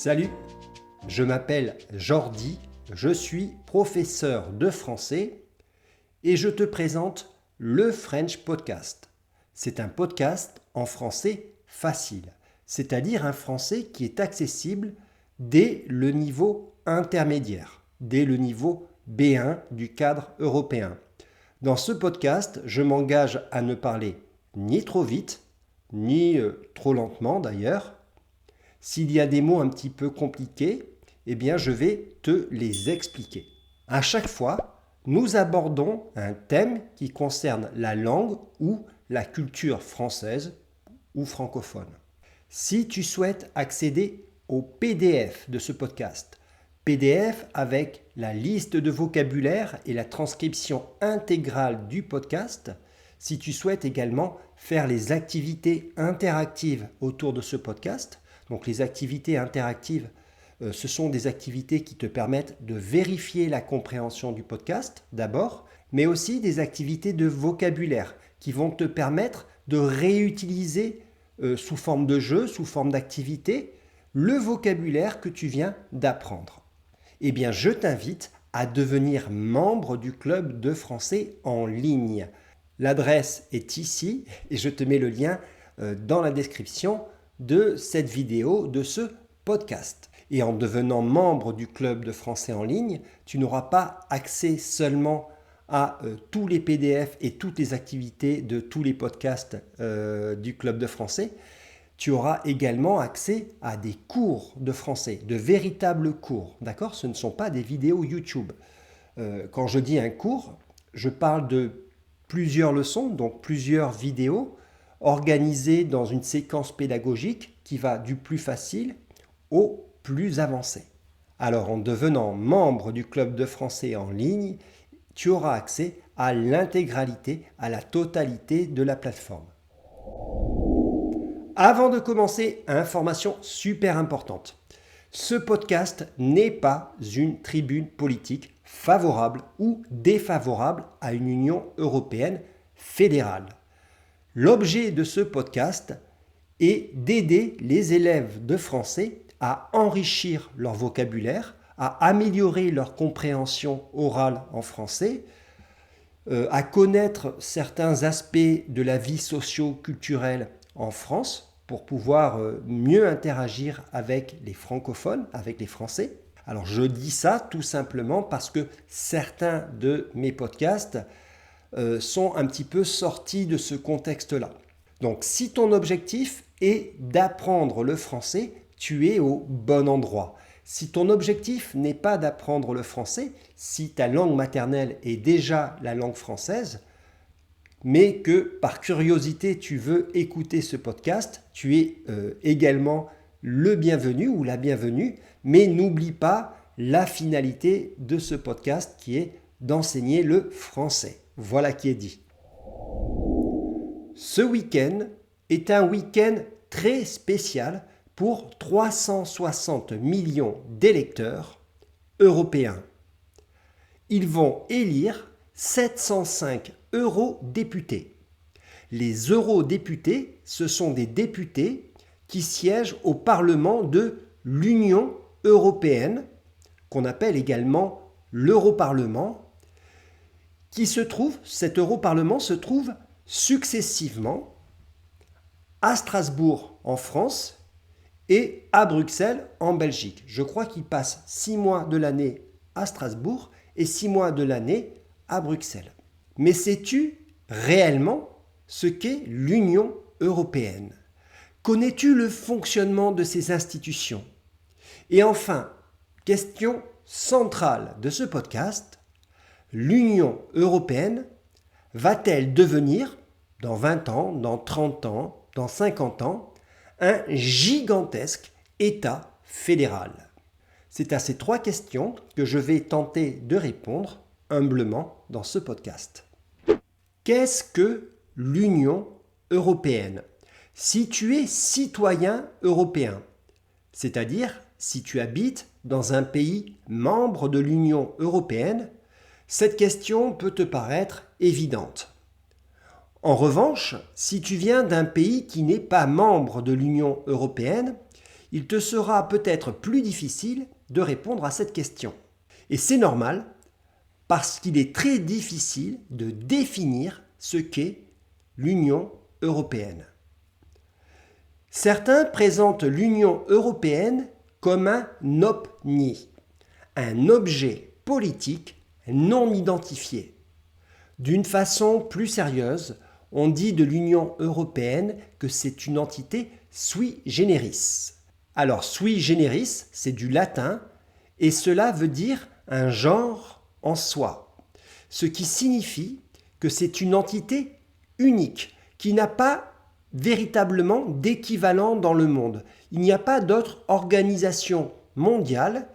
Salut, je m'appelle Jordi, je suis professeur de français et je te présente le French Podcast. C'est un podcast en français facile, c'est-à-dire un français qui est accessible dès le niveau intermédiaire, dès le niveau B1 du cadre européen. Dans ce podcast, je m'engage à ne parler ni trop vite, ni trop lentement d'ailleurs. S'il y a des mots un petit peu compliqués, eh bien je vais te les expliquer. À chaque fois, nous abordons un thème qui concerne la langue ou la culture française ou francophone. Si tu souhaites accéder au PDF de ce podcast, PDF avec la liste de vocabulaire et la transcription intégrale du podcast, si tu souhaites également faire les activités interactives autour de ce podcast, donc les activités interactives, ce sont des activités qui te permettent de vérifier la compréhension du podcast d'abord, mais aussi des activités de vocabulaire qui vont te permettre de réutiliser sous forme de jeu, sous forme d'activité, le vocabulaire que tu viens d'apprendre. Eh bien, je t'invite à devenir membre du club de français en ligne. L'adresse est ici et je te mets le lien dans la description de cette vidéo, de ce podcast. Et en devenant membre du club de français en ligne, tu n'auras pas accès seulement à tous les PDF et toutes les activités de tous les podcasts du club de français. Tu auras également accès à des cours de français, de véritables cours. D'accord ? Ce ne sont pas des vidéos YouTube. Quand je dis un cours, je parle de plusieurs leçons, donc plusieurs vidéos organisées dans une séquence pédagogique qui va du plus facile au plus avancé. Alors en devenant membre du club de français en ligne, tu auras accès à l'intégralité, à la totalité de la plateforme. Avant de commencer, information super importante. Ce podcast n'est pas une tribune politique favorable ou défavorable à une Union européenne fédérale. L'objet de ce podcast est d'aider les élèves de français à enrichir leur vocabulaire, à améliorer leur compréhension orale en français, à connaître certains aspects de la vie socio-culturelle en France pour pouvoir mieux interagir avec les francophones, avec les Français. Alors je dis ça tout simplement parce que certains de mes podcasts sont un petit peu sortis de ce contexte-là. Donc si ton objectif est d'apprendre le français, tu es au bon endroit. Si ton objectif n'est pas d'apprendre le français, si ta langue maternelle est déjà la langue française, mais que par curiosité tu veux écouter ce podcast, tu es également le bienvenu ou la bienvenue, mais n'oublie pas la finalité de ce podcast qui est d'enseigner le français. Voilà qui est dit. Ce week-end est un week-end très spécial pour 360 millions d'électeurs européens. Ils vont élire 705 eurodéputés. Les eurodéputés, ce sont des députés qui siègent au Parlement de l'Union européenne, qu'on appelle également l'Europarlement, cet Europarlement se trouve successivement à Strasbourg en France et à Bruxelles en Belgique. Je crois qu'il passe 6 mois de l'année à Strasbourg et 6 mois de l'année à Bruxelles. Mais sais-tu réellement ce qu'est l'Union européenne ? Connais-tu le fonctionnement de ces institutions ? Et enfin, question centrale de ce podcast, l'Union européenne va-t-elle devenir, dans 20 ans, dans 30 ans, dans 50 ans, un gigantesque État fédéral ? C'est à ces 3 questions que je vais tenter de répondre humblement dans ce podcast. Qu'est-ce que l'Union européenne ? Si tu es citoyen européen, c'est-à-dire si tu habites dans un pays membre de l'Union européenne, cette question peut te paraître évidente. En revanche, si tu viens d'un pays qui n'est pas membre de l'Union européenne, il te sera peut-être plus difficile de répondre à cette question. Et c'est normal parce qu'il est très difficile de définir ce qu'est l'Union européenne. Certains présentent l'Union européenne comme un OPNI, un objet politique non identifié. D'une façon plus sérieuse, on dit de l'Union européenne que c'est une entité sui generis. Alors sui generis, c'est du latin et cela veut dire un genre en soi, ce qui signifie que c'est une entité unique qui n'a pas véritablement d'équivalent dans le monde. Il n'y a pas d'autre organisation mondiale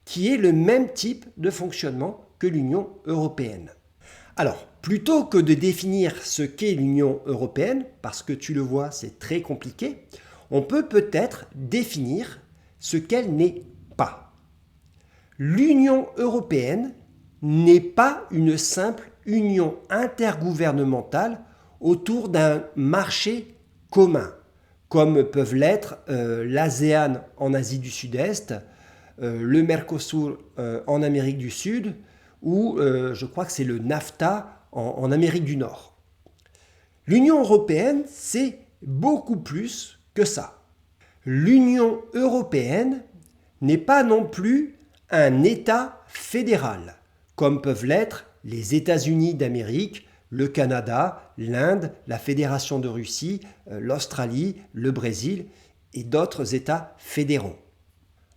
qui ait le même type de fonctionnement que l'Union européenne. Alors, plutôt que de définir ce qu'est l'Union européenne, parce que tu le vois, c'est très compliqué, on peut peut-être définir ce qu'elle n'est pas. L'Union européenne n'est pas une simple union intergouvernementale autour d'un marché commun, comme peuvent l'être l'ASEAN en Asie du Sud-Est, le Mercosur en Amérique du Sud, ou je crois que c'est le NAFTA en Amérique du Nord. L'Union européenne, c'est beaucoup plus que ça. L'Union européenne n'est pas non plus un État fédéral, comme peuvent l'être les États-Unis d'Amérique, le Canada, l'Inde, la Fédération de Russie, l'Australie, le Brésil et d'autres États fédéraux.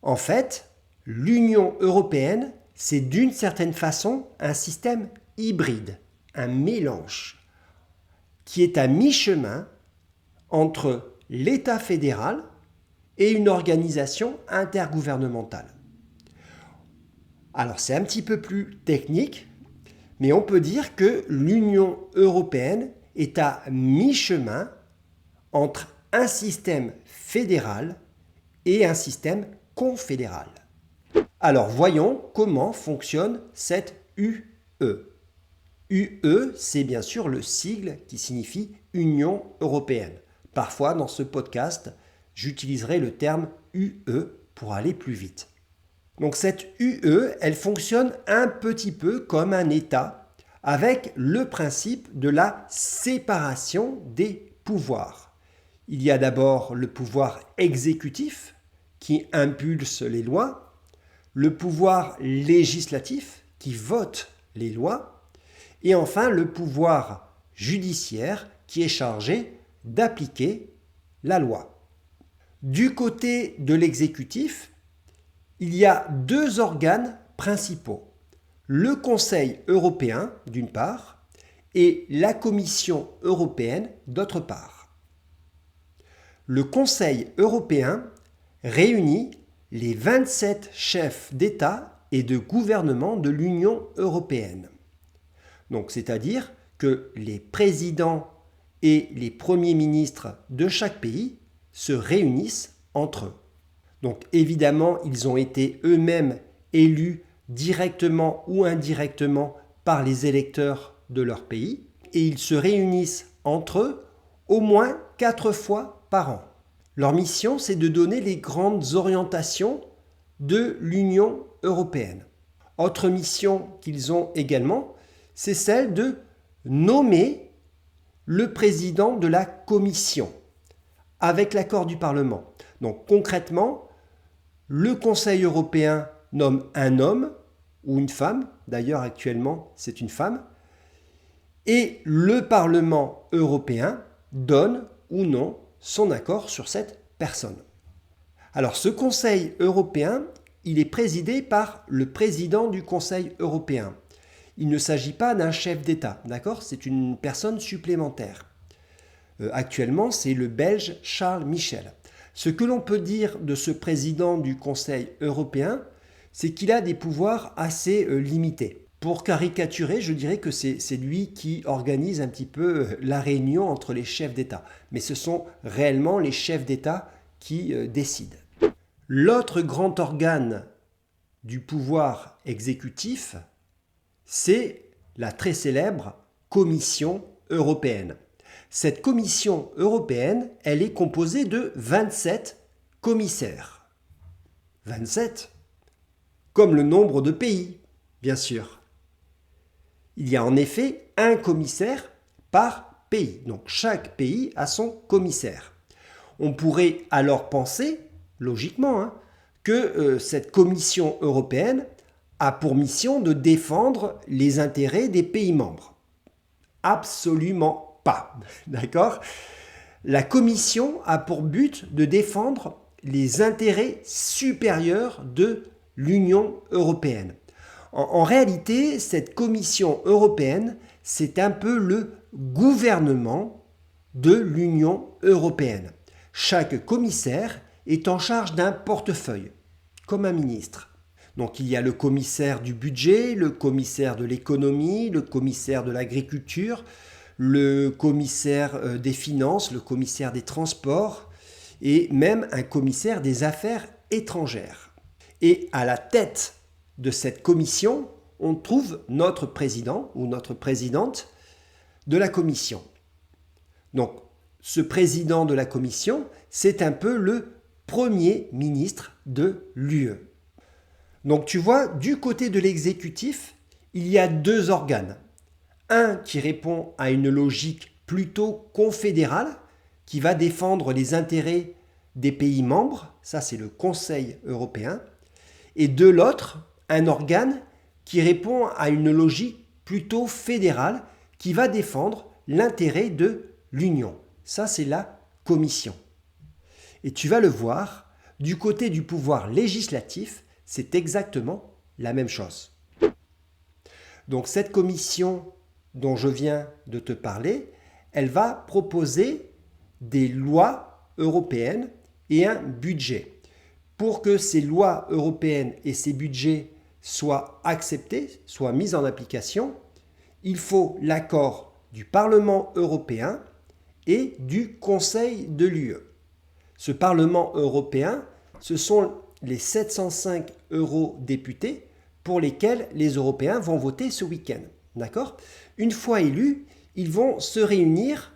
En fait, l'Union européenne, c'est d'une certaine façon un système hybride, un mélange, qui est à mi-chemin entre l'État fédéral et une organisation intergouvernementale. Alors c'est un petit peu plus technique, mais on peut dire que l'Union européenne est à mi-chemin entre un système fédéral et un système confédéral. Alors voyons comment fonctionne cette UE. UE, c'est bien sûr le sigle qui signifie Union européenne. Parfois, dans ce podcast, j'utiliserai le terme UE pour aller plus vite. Donc cette UE, elle fonctionne un petit peu comme un État avec le principe de la séparation des pouvoirs. Il y a d'abord le pouvoir exécutif qui impulse les lois, le pouvoir législatif qui vote les lois, et enfin le pouvoir judiciaire qui est chargé d'appliquer la loi. Du côté de l'exécutif, il y a deux organes principaux, le Conseil européen d'une part et la Commission européenne d'autre part. Le Conseil européen réunit les 27 chefs d'État et de gouvernement de l'Union européenne. Donc, c'est-à-dire que les présidents et les premiers ministres de chaque pays se réunissent entre eux. Donc évidemment, ils ont été eux-mêmes élus directement ou indirectement par les électeurs de leur pays et ils se réunissent entre eux au moins 4 fois par an. Leur mission, c'est de donner les grandes orientations de l'Union européenne. Autre mission qu'ils ont également, c'est celle de nommer le président de la Commission avec l'accord du Parlement. Donc concrètement, le Conseil européen nomme un homme ou une femme, d'ailleurs actuellement c'est une femme, et le Parlement européen donne ou non son accord sur cette personne. Alors ce Conseil européen, il est présidé par le président du Conseil européen. Il ne s'agit pas d'un chef d'État, d'accord ? C'est une personne supplémentaire. Actuellement, c'est le Belge Charles Michel. Ce que l'on peut dire de ce président du Conseil européen, c'est qu'il a des pouvoirs assez limités. Pour caricaturer, je dirais que c'est lui qui organise un petit peu la réunion entre les chefs d'État. Mais ce sont réellement les chefs d'État qui décident. L'autre grand organe du pouvoir exécutif, c'est la très célèbre Commission européenne. Cette Commission européenne, elle est composée de 27 commissaires. 27, comme le nombre de pays, bien sûr. Il y a en effet un commissaire par pays. Donc chaque pays a son commissaire. On pourrait alors penser, logiquement, que cette Commission européenne a pour mission de défendre les intérêts des pays membres. Absolument pas. D'accord ? La Commission a pour but de défendre les intérêts supérieurs de l'Union européenne. En réalité, cette Commission européenne, c'est un peu le gouvernement de l'Union européenne. Chaque commissaire est en charge d'un portefeuille, comme un ministre. Donc il y a le commissaire du budget, le commissaire de l'économie, le commissaire de l'agriculture, le commissaire des finances, le commissaire des transports et même un commissaire des affaires étrangères. Et à la tête de cette commission, on trouve notre président ou notre présidente de la commission. Donc, ce président de la commission, c'est un peu le premier ministre de l'UE. Donc, tu vois, du côté de l'exécutif, il y a deux organes. Un qui répond à une logique plutôt confédérale, qui va défendre les intérêts des pays membres, ça c'est le Conseil européen, et de l'autre, un organe qui répond à une logique plutôt fédérale, qui va défendre l'intérêt de l'Union. Ça c'est la Commission. Et tu vas le voir, du côté du pouvoir législatif, c'est exactement la même chose. Donc cette commission dont je viens de te parler, elle va proposer des lois européennes et un budget. Pour que ces lois européennes et ces budgets soient acceptés, soient mis en application, il faut l'accord du Parlement européen et du Conseil de l'UE. Ce Parlement européen, ce sont les 705 eurodéputés pour lesquels les Européens vont voter ce week-end. D'accord ? Une fois élus, ils vont se réunir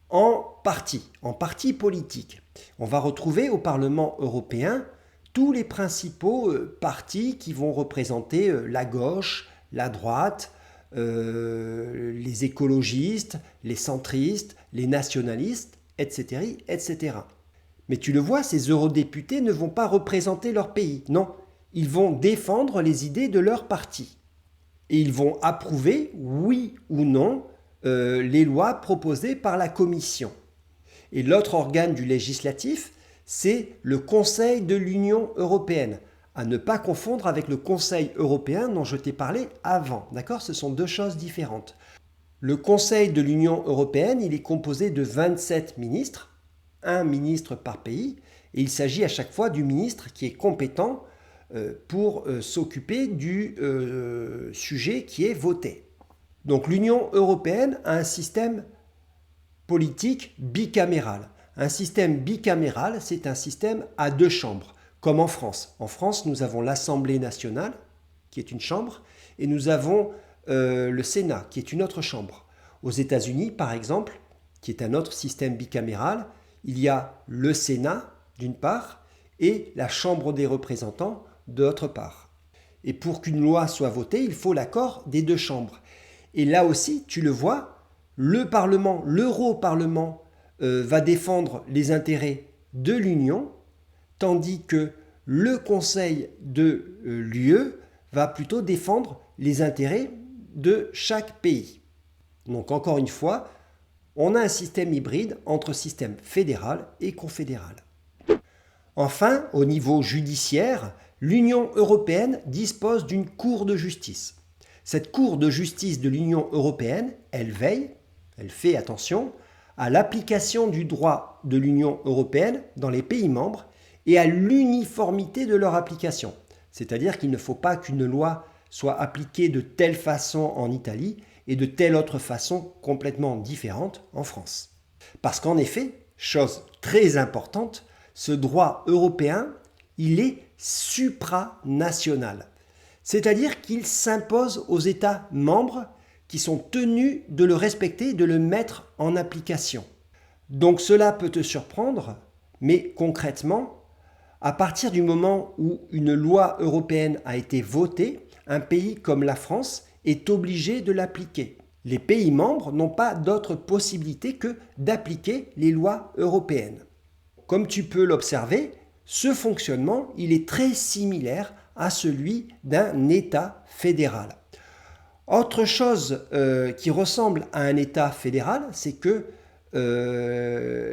en partis politiques. On va retrouver au Parlement européen tous les principaux partis qui vont représenter la gauche, la droite, les écologistes, les centristes, les nationalistes, etc., etc. Mais tu le vois, ces eurodéputés ne vont pas représenter leur pays. Non, ils vont défendre les idées de leur parti. Et ils vont approuver, oui ou non, les lois proposées par la Commission. Et l'autre organe du législatif, c'est le Conseil de l'Union européenne, à ne pas confondre avec le Conseil européen dont je t'ai parlé avant. D'accord ? Ce sont deux choses différentes. Le Conseil de l'Union européenne, il est composé de 27 ministres, un ministre par pays, et il s'agit à chaque fois du ministre qui est compétent pour s'occuper du sujet qui est voté. Donc l'Union européenne a un système politique bicaméral. Un système bicaméral, c'est un système à deux chambres, comme en France. En France, nous avons l'Assemblée nationale, qui est une chambre, et nous avons le Sénat, qui est une autre chambre. Aux États-Unis, par exemple, qui est un autre système bicaméral, il y a le Sénat, d'une part, et la Chambre des représentants, d'autre part. Et pour qu'une loi soit votée, il faut l'accord des deux chambres. Et là aussi, tu le vois, le Parlement, l'Europarlement, va défendre les intérêts de l'Union, tandis que le Conseil de l'UE va plutôt défendre les intérêts de chaque pays. Donc encore une fois, on a un système hybride entre système fédéral et confédéral. Enfin, au niveau judiciaire, l'Union européenne dispose d'une cour de justice. Cette cour de justice de l'Union européenne, elle veille, elle fait attention à l'application du droit de l'Union européenne dans les pays membres et à l'uniformité de leur application. C'est-à-dire qu'il ne faut pas qu'une loi soit appliquée de telle façon en Italie et de telle autre façon complètement différente en France. Parce qu'en effet, chose très importante, ce droit européen, il est supranational. C'est-à-dire qu'il s'impose aux États membres qui sont tenus de le respecter, de le mettre en application. Donc cela peut te surprendre, mais concrètement, À partir du moment où une loi européenne a été votée, un pays comme la France est obligé de l'appliquer. Les pays membres n'ont pas d'autre possibilité que d'appliquer les lois européennes. Comme tu peux l'observer, ce fonctionnement, il est très similaire à celui d'un État fédéral. Autre chose qui ressemble à un État fédéral, c'est que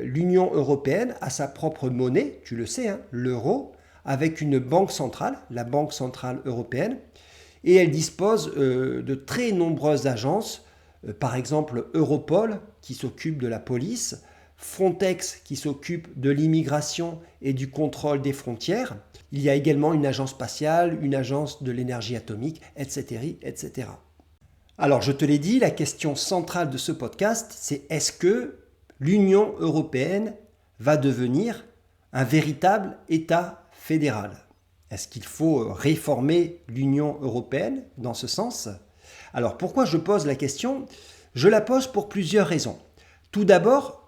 l'Union européenne a sa propre monnaie, tu le sais, hein, l'euro, avec une banque centrale, la Banque centrale européenne, et elle dispose de très nombreuses agences, par exemple Europol qui s'occupe de la police, Frontex qui s'occupe de l'immigration et du contrôle des frontières. Il y a également une agence spatiale, une agence de l'énergie atomique, etc., etc. Alors, je te l'ai dit, la question centrale de ce podcast, c'est est-ce que l'Union européenne va devenir un véritable État fédéral? Est-ce qu'il faut réformer l'Union européenne dans ce sens? Alors, pourquoi je pose la question? Je la pose pour plusieurs raisons. Tout d'abord,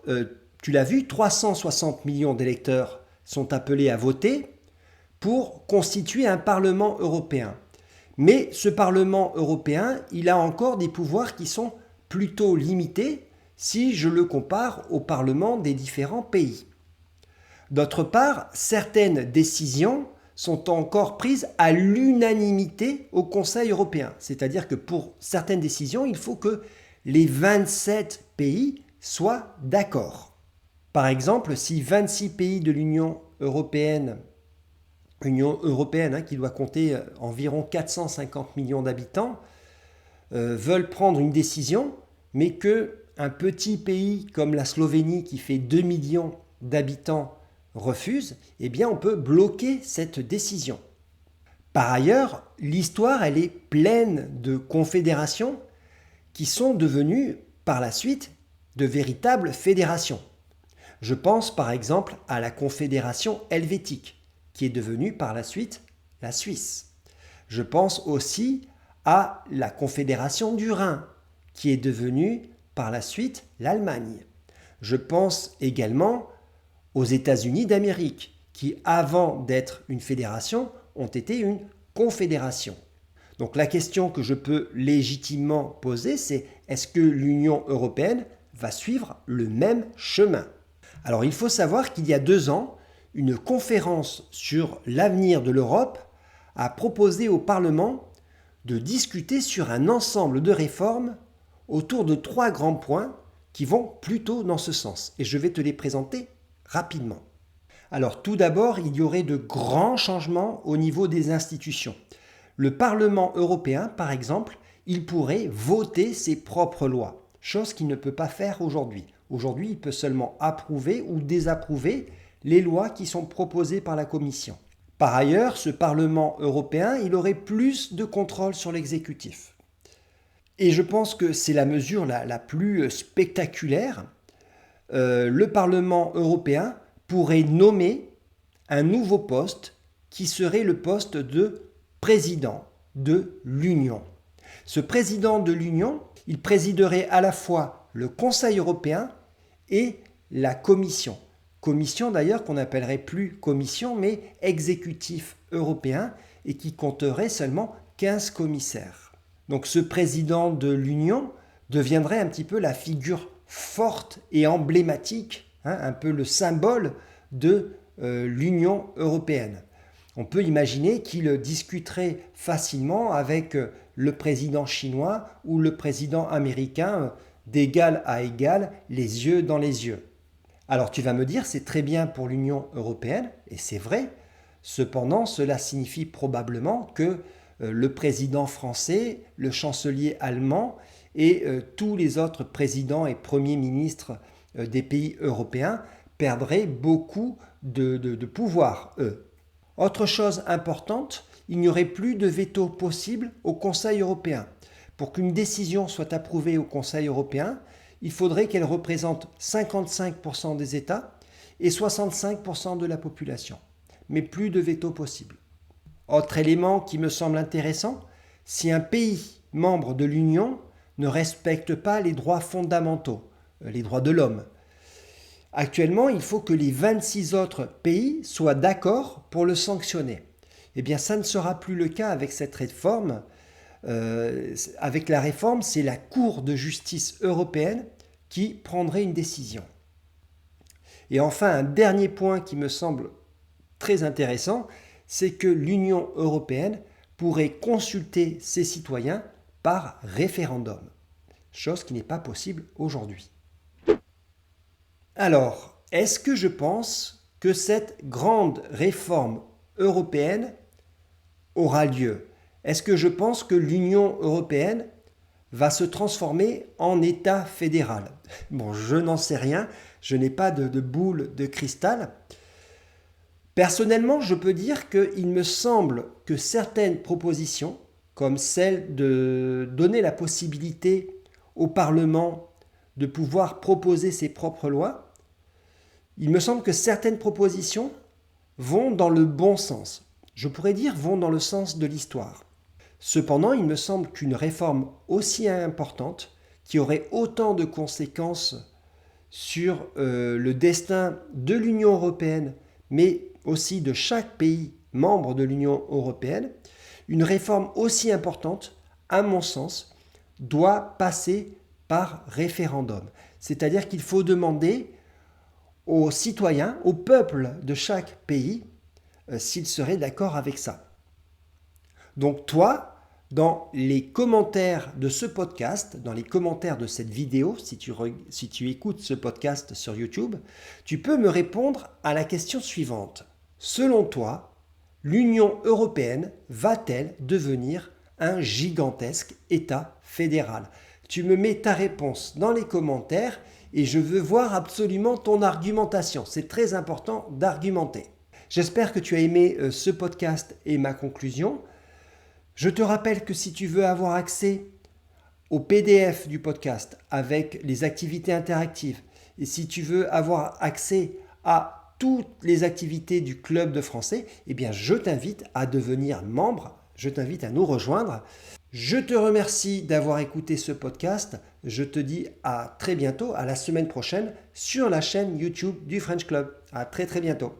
tu l'as vu, 360 millions d'électeurs sont appelés à voter pour constituer un Parlement européen. Mais ce Parlement européen, il a encore des pouvoirs qui sont plutôt limités si je le compare au Parlement des différents pays. D'autre part, certaines décisions sont encore prises à l'unanimité au Conseil européen. C'est-à-dire que pour certaines décisions, il faut que les 27 pays soient d'accord. Par exemple, si 26 pays de l'Union européenne qui doit compter environ 450 millions d'habitants, veulent prendre une décision, mais qu'un petit pays comme la Slovénie qui fait 2 millions d'habitants refuse, eh bien on peut bloquer cette décision. Par ailleurs, l'histoire elle est pleine de confédérations qui sont devenues par la suite de véritables fédérations. Je pense par exemple à la Confédération helvétique, qui est devenue par la suite la Suisse. Je pense aussi à la Confédération du Rhin, qui est devenue par la suite l'Allemagne. Je pense également aux États-Unis d'Amérique, qui avant d'être une fédération, ont été une confédération. Donc la question que je peux légitimement poser, c'est est-ce que l'Union européenne va suivre le même chemin? Alors il faut savoir qu'il y a 2 ans, une conférence sur l'avenir de l'Europe a proposé au Parlement de discuter sur un ensemble de réformes autour de 3 grands points qui vont plutôt dans ce sens. Et je vais te les présenter rapidement. Alors tout d'abord, il y aurait de grands changements au niveau des institutions. Le Parlement européen, par exemple, il pourrait voter ses propres lois, chose qu'il ne peut pas faire aujourd'hui. Aujourd'hui, il peut seulement approuver ou désapprouver les lois qui sont proposées par la Commission. Par ailleurs, ce Parlement européen, il aurait plus de contrôle sur l'exécutif. Et je pense que c'est la mesure la plus spectaculaire. Le Parlement européen pourrait nommer un nouveau poste qui serait le poste de président de l'Union. Ce président de l'Union, il présiderait à la fois le Conseil européen et la Commission. Commission d'ailleurs qu'on n'appellerait plus commission mais exécutif européen et qui compterait seulement 15 commissaires. Donc ce président de l'Union deviendrait un petit peu la figure forte et emblématique, un peu le symbole de l'Union européenne. On peut imaginer qu'il discuterait facilement avec le président chinois ou le président américain d'égal à égal, les yeux dans les yeux. Alors tu vas me dire, c'est très bien pour l'Union européenne, et c'est vrai, cependant cela signifie probablement que le président français, le chancelier allemand et tous les autres présidents et premiers ministres des pays européens perdraient beaucoup de pouvoir, eux. Autre chose importante, il n'y aurait plus de veto possible au Conseil européen. Pour qu'une décision soit approuvée au Conseil européen, il faudrait qu'elle représente 55% des États et 65% de la population. Mais plus de veto possible. Autre élément qui me semble intéressant, si un pays membre de l'Union ne respecte pas les droits fondamentaux, les droits de l'homme, Actuellement, il faut que les 26 autres pays soient d'accord pour le sanctionner. Eh bien, ça ne sera plus le cas avec cette réforme. Avec la réforme, c'est la Cour de justice européenne qui prendrait une décision. Et enfin, un dernier point qui me semble très intéressant, c'est que l'Union européenne pourrait consulter ses citoyens par référendum, chose qui n'est pas possible aujourd'hui. Alors, est-ce que je pense que cette grande réforme européenne aura lieu? Est-ce que je pense que l'Union européenne va se transformer en État fédéral? Bon, je n'en sais rien, je n'ai pas de boule de cristal. Personnellement, je peux dire qu'il me semble que certaines propositions, comme celle de donner la possibilité au Parlement de pouvoir proposer ses propres lois, il me semble que certaines propositions vont dans le bon sens. Je pourrais dire vont dans le sens de l'histoire. Cependant, il me semble qu'une réforme aussi importante, qui aurait autant de conséquences sur le destin de l'Union européenne, mais aussi de chaque pays membre de l'Union européenne, une réforme aussi importante, à mon sens, doit passer par référendum. C'est-à-dire qu'il faut demander aux citoyens, au peuple de chaque pays, s'ils seraient d'accord avec ça. Donc toi, dans les commentaires de ce podcast, dans les commentaires de cette vidéo, si tu écoutes ce podcast sur YouTube, tu peux me répondre à la question suivante. Selon toi, l'Union européenne va-t-elle devenir un gigantesque État fédéral? Tu me mets ta réponse dans les commentaires et je veux voir absolument ton argumentation. C'est très important d'argumenter. J'espère que tu as aimé ce podcast et ma conclusion. Je te rappelle que si tu veux avoir accès au PDF du podcast avec les activités interactives et si tu veux avoir accès à toutes les activités du Club de français, eh bien je t'invite à devenir membre, je t'invite à nous rejoindre. Je te remercie d'avoir écouté ce podcast. Je te dis à très bientôt, à la semaine prochaine sur la chaîne YouTube du French Club. À très bientôt.